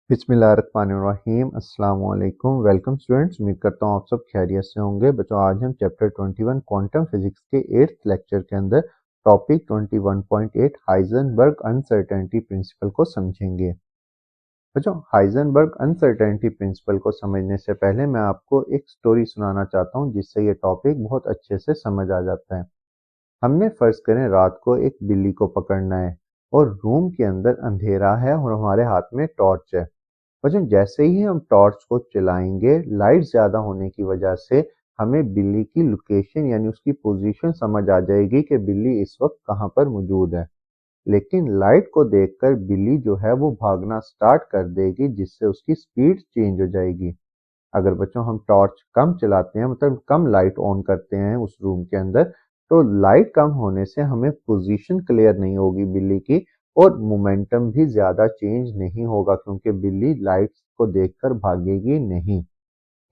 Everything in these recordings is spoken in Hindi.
बिस्मिल्लाहिर्रहमानिर्रहीम अस्सलाम वालेकुम। वेलकम स्टूडेंट्स, उम्मीद करता हूँ आप सब खैरियत से होंगे। बच्चों, आज हम चैप्टर 21 क्वांटम फिजिक्स के 8th लेक्चर के अंदर टॉपिक 21.8 हाइजेनबर्ग अनसर्टेनिटी प्रिंसिपल को समझेंगे। बच्चों, हाइजेनबर्ग अनसर्टेनिटी प्रिंसिपल को समझने से पहले मैं आपको एक स्टोरी सुनाना चाहता हूँ जिससे ये टॉपिक बहुत अच्छे से समझ आ जाता है। हमने फर्ज करें रात को एक बिल्ली को पकड़ना है और रूम के अंदर अंधेरा है और हमारे हाथ में टॉर्च है। बच्चों, जैसे ही हम टॉर्च को चलाएंगे, लाइट ज़्यादा होने की वजह से हमें बिल्ली की लोकेशन यानी उसकी पोजीशन समझ आ जाएगी कि बिल्ली इस वक्त कहाँ पर मौजूद है। लेकिन लाइट को देखकर बिल्ली जो है वो भागना स्टार्ट कर देगी, जिससे उसकी स्पीड चेंज हो जाएगी। अगर बच्चों हम टॉर्च कम चलाते हैं, मतलब कम लाइट ऑन करते हैं उस रूम के अंदर, तो लाइट कम होने से हमें पोजीशन क्लियर नहीं होगी बिल्ली की और मोमेंटम भी ज्यादा चेंज नहीं होगा, क्योंकि बिल्ली लाइट को देखकर भागेगी नहीं।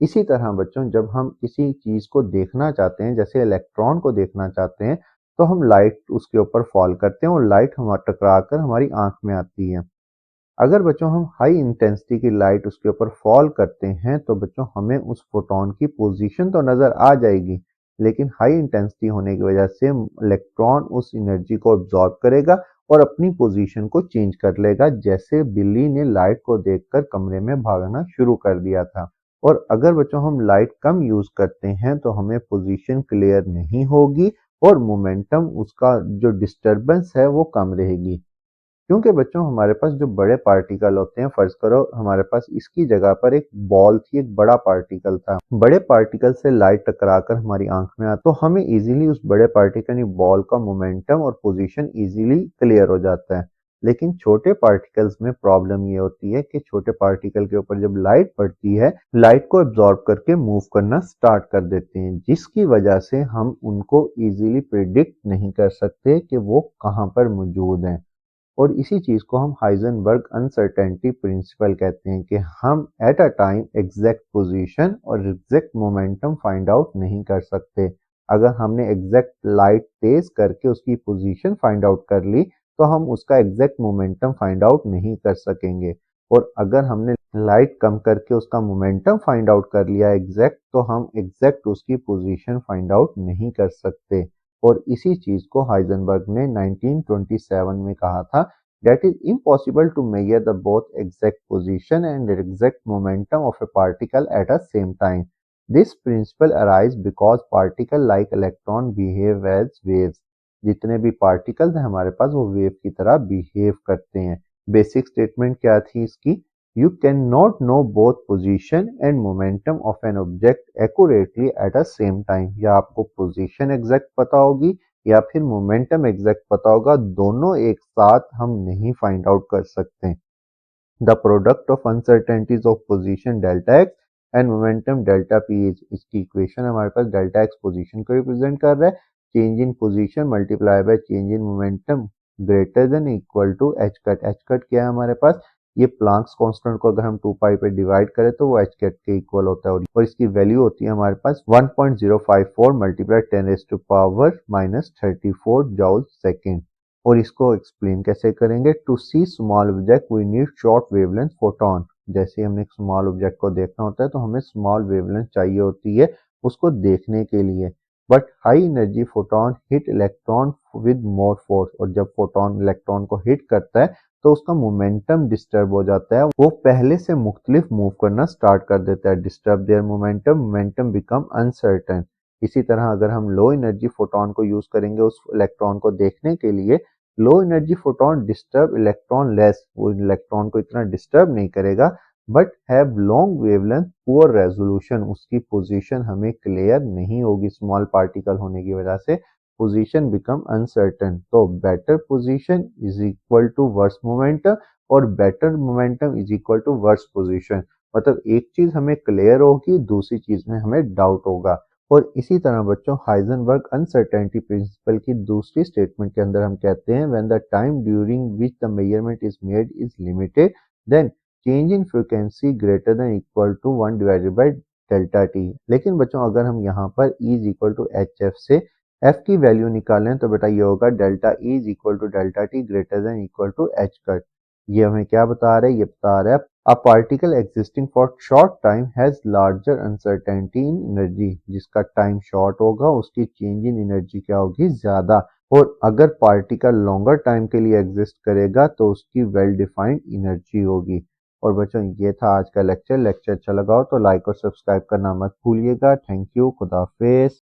इसी तरह बच्चों, जब हम किसी चीज को देखना चाहते हैं, जैसे इलेक्ट्रॉन को देखना चाहते हैं, तो हम लाइट उसके ऊपर फॉल करते हैं और लाइट हम टकरा कर हमारी आंख में आती है। अगर बच्चों हम हाई इंटेंसिटी की लाइट उसके ऊपर फॉल करते हैं तो बच्चों हमें उस फोटोन की पोजीशन तो नजर आ जाएगी, लेकिन हाई इंटेंसिटी होने की वजह से इलेक्ट्रॉन उस एनर्जी को अब्जॉर्ब करेगा और अपनी पोजीशन को चेंज कर लेगा, जैसे बिल्ली ने लाइट को देखकर कमरे में भागना शुरू कर दिया था। और अगर बच्चों हम लाइट कम यूज करते हैं तो हमें पोजीशन क्लियर नहीं होगी और मोमेंटम उसका जो डिस्टरबेंस है वो कम रहेगी। क्योंकि बच्चों हमारे पास जो बड़े पार्टिकल होते हैं, फर्ज करो हमारे पास इसकी जगह पर एक बॉल थी, एक बड़ा पार्टिकल था। बड़े पार्टिकल से लाइट टकराकर हमारी आंख में आती तो हमें इजीली उस बड़े पार्टिकल यानी बॉल का मोमेंटम और पोजीशन इजीली क्लियर हो जाता है। लेकिन छोटे पार्टिकल्स में प्रॉब्लम ये होती है कि छोटे पार्टिकल के ऊपर जब लाइट पड़ती है, लाइट को एब्जॉर्ब करके मूव करना स्टार्ट कर देते हैं, जिसकी वजह से हम उनको इजीली प्रिडिक्ट नहीं कर सकते कि वो कहाँ पर मौजूद हैं। और इसी चीज को हम हाइजेनबर्ग अनसर्टेनिटी प्रिंसिपल कहते हैं कि हम at a time exact position और एग्जैक्ट मोमेंटम फाइंड आउट नहीं कर सकते। अगर हमने एग्जैक्ट लाइट तेज करके उसकी पोजीशन फाइंड आउट कर ली तो हम उसका एग्जैक्ट मोमेंटम फाइंड आउट नहीं कर सकेंगे। और अगर हमने लाइट कम करके उसका मोमेंटम फाइंड आउट कर लिया एग्जैक्ट, तो हम एग्जैक्ट उसकी पोजीशन फाइंड आउट नहीं कर सकते। और इसी चीज को हाइजेनबर्ग ने 1927 में कहा था, that is impossible to measure the both exact position and exact momentum of a particle at a same time. This principle arises because particle like electron behave as waves. जितने भी पार्टिकल्स हैं हमारे पास वो वेव की तरह बिहेव करते हैं। बेसिक स्टेटमेंट क्या थी इसकी? You cannot know both position and momentum of an object accurately at a same time. या आपको पोजीशन एग्जैक्ट पता होगी या फिर मोमेंटम एग्जैक्ट पता होगा, दोनों एक साथ हम नहीं फाइंड आउट कर सकते। The product of uncertainties of position delta X and momentum delta P is, इसकी इक्वेशन हमारे पास डेल्टा एक्स पोजीशन को रिप्रेजेंट कर रहा है, change in position multiply by change in momentum greater than equal to H cut. H cut क्या है हमारे पास? ये प्लांक्स कांस्टेंट को अगर हम 2 पाई पे डिवाइड करें तो वो एच कट के इक्वल होता है, और इसकी वैल्यू होती है हमारे पास 1.054 multiply 10 raise to power -34 joule second. और इसको एक्सप्लेन कैसे करेंगे? To see small object we need short wavelength photon. जैसे हमने एक स्मॉल ऑब्जेक्ट को देखना होता है तो हमें स्मॉल वेवलेंथ चाहिए होती है उसको देखने के लिए। But high energy photon hit electron with more force, और जब फोटोन इलेक्ट्रॉन को हिट करता है तो उसका मोमेंटम डिस्टर्ब हो जाता है, वो पहले से मुख्तलिफ मूव करना स्टार्ट कर देता है। Disturb their momentum, momentum become uncertain. इसी तरह अगर हम लो एनर्जी फोटोन को यूज करेंगे उस इलेक्ट्रॉन को देखने के लिए, low energy photon disturb electron less, वो इलेक्ट्रॉन को इतना डिस्टर्ब नहीं करेगा, but have long wavelength, poor resolution, उसकी पोजीशन हमें क्लियर नहीं होगी स्मॉल पार्टिकल होने की वजह से, पोजीशन बिकम अनसर्टेन। तो better position is equal to worse momentum और better momentum is equal to worse position. मतलब एक चीज हमें क्लियर होगी, दूसरी चीज में हमें डाउट होगा। और इसी तरह बच्चों हाइजेनबर्ग अनसर्टेनिटी प्रिंसिपल की दूसरी स्टेटमेंट के अंदर हम कहते हैं, when the time during which the measurement is made is limited, then change in frequency greater than equal to 1 divided by delta T. लेकिन बच्चों अगर हम यहाँ पर E is equal to H F से f की वैल्यू निकालें तो बेटा ये होगा delta E is equal to delta T greater than equal to H cut. ये हमें क्या बता रहा है? ये बता रहा है A particle existing for short time has larger uncertainty in energy। जिसका टाइम शॉर्ट होगा उसकी चेंज इन एनर्जी क्या होगी, ज्यादा। और अगर पार्टिकल लॉन्गर टाइम के लिए एग्जिस्ट करेगा तो उसकी वेल डिफाइंड एनर्जी होगी। और बच्चों ये था आज का लेक्चर। लेक्चर अच्छा लगा हो तो लाइक और सब्सक्राइब करना मत भूलिएगा। थैंक यू, खुदा हाफिज।